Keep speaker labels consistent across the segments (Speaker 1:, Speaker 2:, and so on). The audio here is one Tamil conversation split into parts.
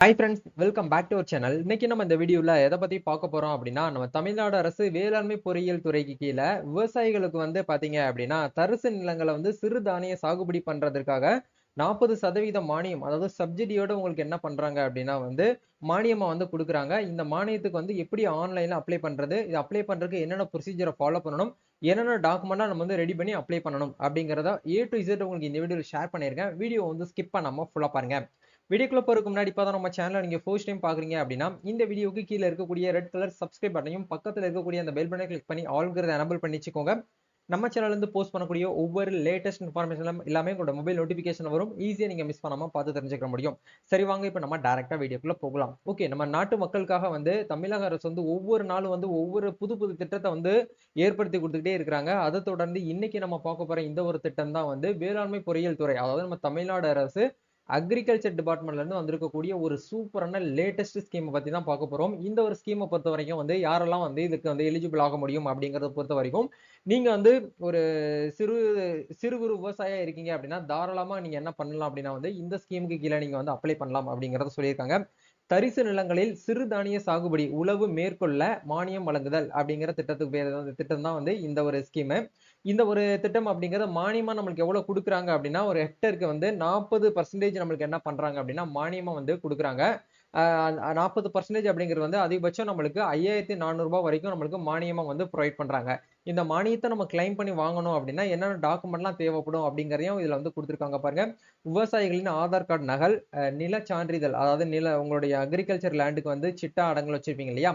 Speaker 1: Hi friends, welcome back to our channel. இன்னைக்கு நம்ம இந்த வீடியோல எதை பத்தி பார்க்க போறோம் அப்படின்னா, நம்ம தமிழ்நாடு அரசு வேளாண்மை பொறியியல் துறைக்கு கீழே விவசாயிகளுக்கு வந்து பாத்தீங்க அப்படின்னா, தரிசு நிலங்களை வந்து சிறுதானிய சாகுபடி பண்றதற்காக 40% மானியம், அதாவது சப்சிடியோட உங்களுக்கு என்ன பண்றாங்க அப்படின்னா வந்து மானியமா வந்து கொடுக்குறாங்க. இந்த மானியத்துக்கு வந்து எப்படி ஆன்லைன்ல அப்ளை பண்றது, இது அப்ளை பண்றதுக்கு என்னென்ன ப்ரொசீஜரை ஃபாலோ பண்ணணும், என்னென்ன டாக்குமெண்டா நம்ம வந்து ரெடி பண்ணி அப்ளை பண்ணணும் அப்படிங்கிறத A to Z உங்களுக்கு இந்த வீடியோவில் ஷேர் பண்ணியிருக்கேன். வீடியோ வந்து ஸ்கிப் பண்ணாம ஃபுல்லா பாருங்க. வீடியோக்குள்ள போறதுக்கு முன்னாடி இப்பதான் நம்ம சேனலை நீங்க ஃபர்ஸ்ட் டைம் பாக்குறீங்க அப்படின்னா, இந்த வீடியோக்கு கீழே இருக்கக்கூடிய ரெட் கலர் சப்ஸ்கிரைப் பட்டனையும் பக்கத்துல இருக்கக்கூடிய அந்த பெல் பட்டனை கிளிக் பண்ணி ஆல்ங்கிறத எனபிள் பண்ணி வச்சுக்கோங்க. நம்ம சேனல்ல இருந்து போஸ்ட் பண்ணக்கூடிய ஒவ்வொரு லேட்டஸ்ட் இன்ஃபர்மேஷன் எல்லாமே உங்களோட மொபைல் நோட்டிபிகேஷன் வரும். ஈஸியா நீங்க மிஸ் பண்ணாம பார்த்து தெரிஞ்சுக்க முடியும். சரி, வாங்க இப்ப நம்ம டைரக்டா வீடியோக்குள்ள போகலாம். ஓகே, நம்ம நாட்டு மக்களுக்காக வந்து தமிழக அரசு வந்து ஒவ்வொரு நாளும் வந்து ஒவ்வொரு புது புது திட்டத்தை வந்து ஏற்படுத்தி கொடுத்துக்கிட்டே இருக்கிறாங்க. அதை தொடர்ந்து இன்னைக்கு நம்ம பார்க்க போற இந்த ஒரு திட்டம் தான் வந்து வேளாண்மை பொறியியல் துறை, அதாவது நம்ம தமிழ்நாடு அரசு அக்ரிகல்ச்சர் டிபார்ட்மெண்ட்ல இருந்து வந்திருக்கக்கூடிய ஒரு சூப்பரான லேட்டஸ்ட் ஸ்கீம் பத்தி தான் பார்க்க போறோம். இந்த ஒரு ஸ்கீமை பொறுத்த வரைக்கும் வந்து யாரெல்லாம் வந்து இதுக்கு வந்து எலிஜிபிள் ஆக முடியும் அப்படிங்கறத பொறுத்த வரைக்கும், நீங்க வந்து ஒரு சிறு சிறு குறு விவசாயியா இருக்கீங்க அப்படின்னா தாராளமா நீங்க என்ன பண்ணலாம் அப்படின்னா வந்து இந்த ஸ்கீமுக்கு கீழே நீங்க வந்து அப்ளை பண்ணலாம் அப்படிங்கறத சொல்லியிருக்காங்க. தரிசு நிலங்களில் சிறுதானிய சாகுபடி உழவு மேற்கொள்ள மானியம் வழங்குதல் அப்படிங்கிற திட்டத்துக்கு பேர் திட்டம் தான் வந்து இந்த ஒரு ஸ்கீம். இந்த ஒரு திட்டம் அப்படிங்கிறது மானியமா நம்மளுக்கு எவ்வளவு கொடுக்குறாங்க அப்படின்னா, ஒரு ஹெக்டருக்கு வந்து 40% நம்மளுக்கு என்ன பண்றாங்க அப்படின்னா மானியமா வந்து கொடுக்குறாங்க. 40% அப்படிங்கிறது வந்து அதிகபட்சம் நம்மளுக்கு 5400 வரைக்கும் நம்மளுக்கு மானியமா வந்து ப்ரொவைட் பண்றாங்க. இந்த மானியத்தை நம்ம கிளைம் பண்ணி வாங்கணும் அப்படின்னா என்னென்ன டாக்குமெண்ட்லாம் தேவைப்படும் அப்படிங்கறதையும் இதுல வந்து கொடுத்துருக்காங்க பாருங்க. விவசாயிகளின் ஆதார் கார்டு நகல், நில சான்றிதழ், அதாவது உங்களுடைய அக்ரிகல்ச்சர் லேண்டுக்கு வந்து சிட்டா அடங்கல் வச்சிருப்பீங்க இல்லையா,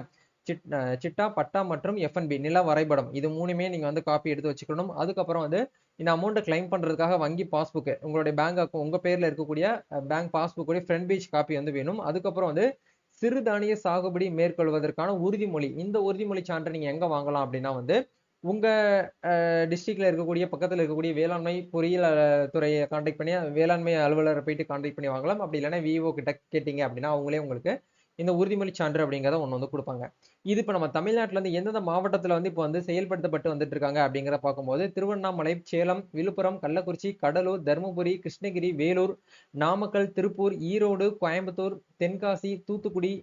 Speaker 1: சிட்டா, பட்டா மற்றும் எஃப்என்பி நில வரைபடம், இது மூணுமே நீங்க வந்து காப்பி எடுத்து வச்சுக்கணும். அதுக்கப்புறம் வந்து இந்த அமௌண்ட்டை கிளைம் பண்றதுக்காக வங்கி பாஸ்புக், உங்களுடைய பேங்க் அக்கௌண்ட் உங்க பேர்ல இருக்கக்கூடிய bank passbook front page copy வந்து வேணும். அதுக்கப்புறம் வந்து சிறுதானிய சாகுபடி மேற்கொள்வதற்கான உறுதிமொழி, இந்த உறுதிமொழி சான்றை நீங்க எங்க வாங்கலாம் அப்படின்னா வந்து உங்க டிஸ்ட்ரிக்ட்ல இருக்கக்கூடிய பக்கத்துல இருக்கக்கூடிய வேளாண்மை பொறியியல் துறையை கான்டாக்ட் பண்ணி வேளாண்மை அலுவலரை போயிட்டு கான்டாக்ட் பண்ணி வாங்கலாம். அப்படி இல்லைன்னா விஓ கிட்ட கேட்டீங்க அப்படின்னா அவங்களே உங்களுக்கு இந்த உறுதிமொழி சான்று அப்படிங்கிறத ஒண்ணு வந்து கொடுப்பாங்க. இது இப்ப நம்ம தமிழ்நாட்டுல இருந்து எந்தெந்த மாவட்டத்துல வந்து இப்ப வந்து செயல்படுத்தப்பட்டு வந்துட்டு இருக்காங்க அப்படிங்கிற பார்க்கும்போது திருவண்ணாமலை, சேலம், விழுப்புரம், கள்ளக்குறிச்சி, கடலூர், தருமபுரி, கிருஷ்ணகிரி, வேலூர், நாமக்கல், திருப்பூர், ஈரோடு, கோயம்புத்தூர், தென்காசி, தூத்துக்குடி,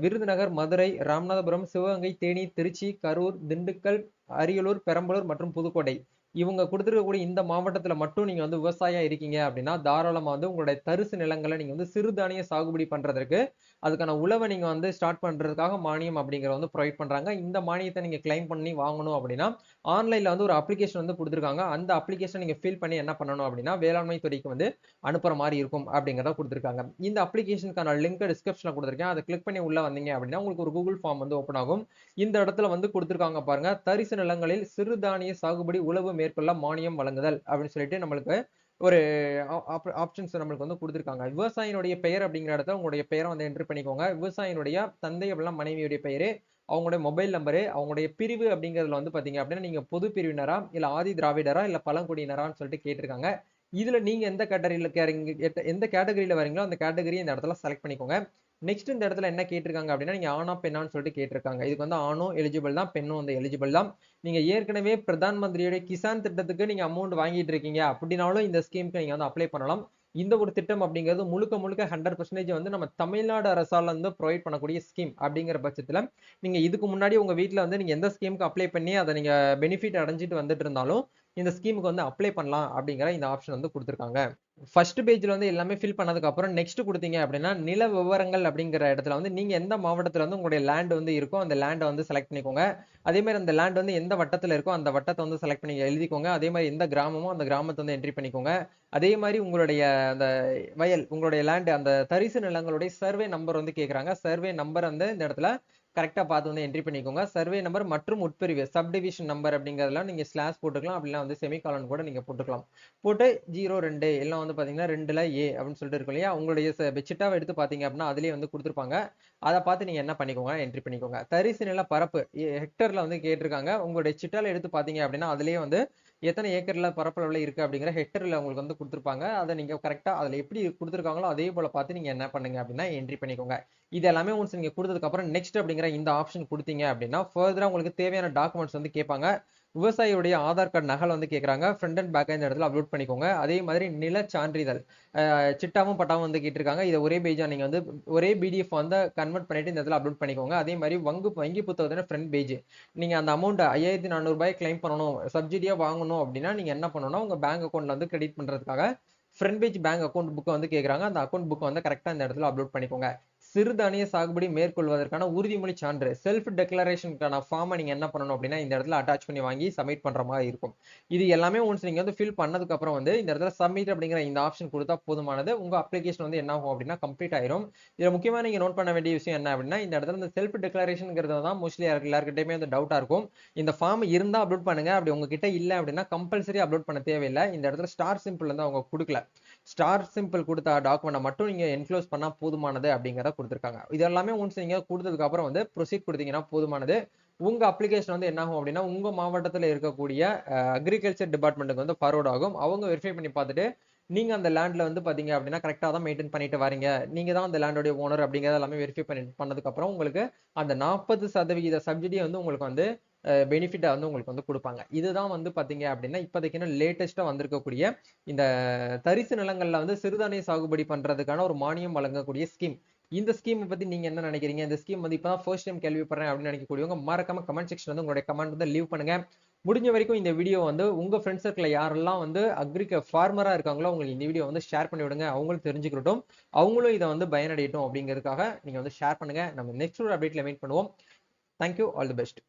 Speaker 1: விருதுநகர், மதுரை, ராமநாதபுரம், சிவகங்கை, தேனி, திருச்சி, கரூர், திண்டுக்கல், அரியலூர், பெரம்பலூர் மற்றும் புதுக்கோட்டை, இவங்க கொடுத்துருக்கக்கூடிய இந்த மாவட்டத்துல மட்டும் நீங்க வந்து விவசாயியா இருக்கீங்க அப்படின்னா தாராளமா வந்து உங்களுடைய தரிசு நிலங்களை நீங்க வந்து சிறுதானிய சாகுபடி பண்றதற்கு அதுக்கான உழவை நீங்க வந்து ஸ்டார்ட் பண்றதுக்காக மானியம் அப்படிங்கிற வந்து ப்ரொவைட் பண்றாங்க. இந்த மானியத்தை நீங்க கிளைம் பண்ணி வாங்கணும் அப்படின்னா ஆன்லைன்ல வந்து ஒரு அப்ளிகேஷன் வந்து கொடுத்துருக்காங்க. அந்த அப்ளிகேஷன் நீங்க ஃபில் பண்ணி என்ன பண்ணணும் அப்படின்னா வேளாண்மை துறைக்கு வந்து அனுப்புற மாதிரி இருக்கும் அப்படிங்கிறத கொடுத்துருக்காங்க. இந்த அப்ளிகேஷனுக்கான லிங்க் டிஸ்கிரிப்ஷன்ல கொடுத்துருக்கேன். அதை கிளிக் பண்ணி உள்ள வந்தீங்க அப்படின்னா உங்களுக்கு ஒரு கூகுள் ஃபார்ம் வந்து ஓப்பன் ஆகும். இந்த இடத்துல வந்து கொடுத்துருக்காங்க பாருங்க, தரிசு நிலங்களில் சிறுதானிய சாகுபடி உழவு மேற்கொள்ள மானியம் வழங்குதல் அப்படின்னு சொல்லிட்டு நம்மளுக்கு ஒரு ஆப்ஷன்ஸ் நம்மளுக்கு வந்து கொடுத்துருக்காங்க. விவசாயினுடைய பெயர் அப்படிங்கிற இடத்துல உங்களுடைய பெயரை வந்து என்ட்ரி பண்ணிக்கோங்க. விவசாயினுடைய தந்தை அப்படின்னா மனைவியுடைய பெயரு, அவங்களுடைய மொபைல் நம்பரு, அவங்களுடைய பிரிவு அப்படிங்கிறதுல வந்து பாத்தீங்க அப்படின்னா நீங்க பொது பிரிவினரா இல்ல ஆதி திராவிடரா இல்ல பழங்குடியினரான்னு சொல்லிட்டு கேட்டிருக்காங்க. இதுல நீங்க எந்த கேட்டகரியில வரீங்களோ அந்த கேட்டகரியை இந்த இடத்துல செலக்ட் பண்ணிக்கோங்க. நெக்ஸ்ட் இந்த இடத்துல என்ன கேட்டிருக்காங்க அப்படின்னா நீங்க ஆணா பெண்ணான்னு சொல்லிட்டு கேட்டிருக்காங்க. இதுக்கு வந்து ஆணும் எலிஜிபிள் தான், பெண்ணும் வந்து எலிஜிபிள் தான். நீங்க ஏற்கனவே பிரதான் மந்திரியுடைய கிசான் திட்டத்துக்கு நீங்க அமௌண்ட் வாங்கிட்டு இருக்கீங்க அப்படின்னாலும் இந்த ஸ்கீமுக்கு நீங்க வந்து அப்ளை பண்ணலாம். இந்த ஒரு திட்டம் அப்படிங்கிறது முழுக்க முழுக்க 100% வந்து நம்ம தமிழ்நாடு அரசால வந்து ப்ரொவைட் பண்ணக்கூடிய ஸ்கீம் அப்படிங்கிற பட்சத்துல நீங்க இதுக்கு முன்னாடி உங்க வீட்டுல வந்து நீங்க எந்த ஸ்கீமுக்கு அப்ளை பண்ணி அதை நீங்க பெனிஃபிட் அடைஞ்சிட்டு வந்துட்டு இருந்தாலும் இந்த ஸ்கீமுக்கு வந்து அப்ளை பண்ணலாம் அப்படிங்கிற இந்த ஆப்ஷன் வந்து கொடுத்துருக்காங்க. ஃபர்ஸ்ட் பேஜ்ல வந்து எல்லாமே ஃபில் பண்ணதுக்கு அப்புறம் நெக்ஸ்ட் கொடுத்தீங்க அப்படின்னா நில விவரங்கள் அப்படிங்கிற இடத்துல வந்து நீங்க எந்த மாவட்டத்துல வந்து உங்களுடைய லேண்ட் வந்து இருக்கோ அந்த லேண்டை வந்து செலக்ட் பண்ணிக்கோங்க. அதே மாதிரி அந்த லேண்ட் வந்து எந்த வட்டத்துல இருக்கோ அந்த வட்டத்தை வந்து செலக்ட் பண்ணி எழுதிக்கோங்க. அதே மாதிரி எந்த கிராமமோ அந்த கிராமத்தை வந்து என்ட்ரி பண்ணிக்கோங்க. அதே மாதிரி உங்களுடைய அந்த வயல், உங்களுடைய லேண்ட், அந்த தரிசு நிலங்களுடைய சர்வே நம்பர் வந்து கேக்குறாங்க. சர்வே நம்பர் வந்து இந்த இடத்துல கரெக்டா பார்த்து வந்து என்ட்ரி பண்ணிக்கோங்க. சர்வே நம்பர் மற்றும் உட்பிரிவு சப்டிவிஷன் நம்பர் அப்படிங்கறதுல நீங்க ஸ்லாஷ் போட்டுக்கலாம், அப்படின்னா வந்து செமிகாலன் கூட நீங்க போட்டுக்கலாம். போட்டு 02 எல்லாம் வந்து பாத்தீங்கன்னா 2ல ஏ அப்படின்னு சொல்லிட்டு இருக்கும் இல்லையா, உங்களுடைய சிட்டாவை எடுத்து பாத்தீங்க அப்படின்னா அதுலயே வந்து கொடுத்துருப்பாங்க. அதை பார்த்து நீங்க என்ன பண்ணிக்கோங்க, என்ட்ரி பண்ணிக்கோங்க. தரிசு நில பரப்பு ஹெக்டர்ல வந்து கேட்டிருக்காங்க. உங்களுடைய சிட்டால எடுத்து பாத்தீங்க அப்படின்னா அதுலயே வந்து எத்தனை ஏக்கர்ல பரப்பளவுல இருக்கு அப்படிங்கிற ஹெக்டர்ல உங்களுக்கு வந்து கொடுத்துருப்பாங்க. அதை நீங்க கரெக்டா அதுல எப்படி கொடுத்துருக்காங்களோ அதே போல பார்த்து நீங்க என்ன பண்ணுங்க அப்படின்னா என்ட்ரி பண்ணிக்கோங்க. இது எல்லாமே ஒன்ஸ் நீங்க கொடுத்ததுக்கு அப்புறம் நெக்ஸ்ட் அப்படிங்கிற இந்த ஆப்ஷன் கொடுத்தீங்க அப்படின்னா ஃபர்தரா உங்களுக்கு தேவையான டாக்குமெண்ட்ஸ் வந்து கேட்பாங்க. விவசாயியுடைய ஆதார் கார்டு நகல் வந்து கேட்குறாங்க. ஃப்ரண்ட் அண்ட் பேக் இந்த இடத்துல அப்லோட் பண்ணிக்கோங்க. அதே மாதிரி நில சான்றிதழ் சிட்டாவும் பட்டாவும் வந்து கேட்டிருக்காங்க. இதை ஒரே பேஜா நீங்க வந்து ஒரே பிடிஎஃப் வந்து கன்வெர்ட் பண்ணிட்டு இந்த இடத்துல அப்லோட் பண்ணிக்கோங்க. அதே மாதிரி வங்கி புத்தகத்தோட ஃப்ரண்ட் பேஜ் நீங்க அந்த அமௌண்ட் 5400 கிளைம் பண்ணணும், சப்சிடியா வாங்கணும் அப்படின்னா நீங்க என்ன பண்ணணும்னா உங்க பேங்க் அக்கௌண்ட்ல வந்து கிரெடிட் பண்றதுக்காக ஃப்ரண்ட் பேஜ் பேங்க் அக்கௌண்ட் புக்கை வந்து கேட்குறாங்க. அந்த அக்கௌண்ட் புக்கை வந்து கரெக்டாக இந்த இடத்துல அப்லோட் பண்ணிக்கோங்க. சிறுதானிய சாகுபடி மேற்கொள்வதற்கான உறுதிமொழி சான்று செல்ஃப் டெக்ளரேஷனுக்கான ஃபார்மை நீங்க என்ன பண்ணணும் அப்படின்னா இந்த இடத்துல அட்டாச் பண்ணி வாங்கி சப்மிட் பண்ற மாதிரி இருக்கும். இது எல்லாமே ஒன்ஸ் நீங்க வந்து ஃபில் பண்ணதுக்கு அப்புறம் வந்து இந்த இடத்துல சப்மிட் அப்படிங்கிற இந்த ஆப்ஷன் கொடுத்தா போதுமானது. உங்க அப்ளிகேஷன் வந்து என்ன ஆகும் அப்படின்னா கம்ப்ளீட் ஆயிரும். இதுல முக்கியமா நீங்க நோட் பண்ண வேண்டிய விஷயம் என்ன அப்படின்னா இந்த இடத்துல இந்த செல்ஃப் டெக்ளரேஷன்ங்கிறது தான் மோஸ்ட்லி எல்லாருக்கிட்டையுமே வந்து டவுட்டா இருக்கும். இந்த ஃபார்ம் இருந்தா அப்லோட் பண்ணுங்க. அப்படி உங்ககிட்ட இல்ல அப்படின்னா கம்பல்சரி அப்லோட் பண்ண தேவையில்லை. இந்த இடத்துல ஸ்டார் சிம்பிள் வந்து அவங்க கொடுக்கல. ஸ்டார் சிம்பிள் கொடுத்த டாக்குமெண்ட் மட்டும் நீங்க என்க்ளோஸ் பண்ணா போதுமானது அப்படிங்கிறத கொடுத்துருக்காங்க. இது எல்லாமே ஒன்ஸ் நீங்க கொடுத்ததுக்கு அப்புறம் வந்து ப்ரொசீட் கொடுத்தீங்கன்னா போதுமானது. உங்க அப்ளிகேஷன் வந்து என்ன ஆகும் அப்படின்னா உங்க மாவட்டத்தில் இருக்கக்கூடிய அக்ரிகல்ச்சர் டிபார்ட்மெண்ட்டுக்கு வந்து ஃபார்வர்ட் ஆகும். அவங்க வெரிஃபை பண்ணி பார்த்துட்டு நீங்க அந்த லேண்ட்ல வந்து பாத்தீங்க அப்படின்னா கரெக்டா தான் மெயின்டைன் பண்ணிட்டு வரீங்க, நீங்க தான் அந்த லேண்டோட ஓனர் அப்படிங்கறது எல்லாமே வெரிஃபை பண்ணதுக்கு அப்புறம் உங்களுக்கு அந்த 40% சப்சிடியை வந்து உங்களுக்கு வந்து பெனிஃபிட்டா வந்து உங்களுக்கு வந்து கொடுப்பாங்க. இதுதான் வந்து பாத்தீங்க அப்படின்னா இப்போதைக்கு லேட்டஸ்டா வந்திருக்கக்கூடிய இந்த தரிசு நிலங்கள்ல வந்து சிறுதானிய சாகுபடி பண்றதுக்கான ஒரு மானியம் வழங்கக்கூடிய ஸ்கீம். இந்த ஸ்கீம் பத்தி நீங்க என்ன நினைக்கிறீங்க? இந்த ஸ்கீம் வந்து இப்பதான் ஃபர்ஸ்ட் டைம் கேள்விப்படுறேன் அப்படின்னு நினைக்கக்கூடியவங்க மறக்காம கமெண்ட் செக்ஷன் வந்து உங்களுடைய கமெண்ட் வந்து லீவ் பண்ணுங்க. முடிஞ்ச வரைக்கும் இந்த வீடியோ வந்து உங்க ஃப்ரெண்ட்ஸ் சர்க்கிள்ல யாரெல்லாம் வந்து ஃபார்மரா இருக்காங்களோ உங்களுக்கு இந்த வீடியோ வந்து ஷேர் பண்ணி விடுங்க. அவங்களும் தெரிஞ்சுக்கிட்டும், அவங்களும் இதை வந்து பயனடையட்டும் அப்படிங்கிறதுக்காக நீங்க வந்து ஷேர் பண்ணுங்க. நம்ம நெக்ஸ்ட் ஒரு அப்டேட்ல மீட் பண்ணுவோம். Thank you, all the best.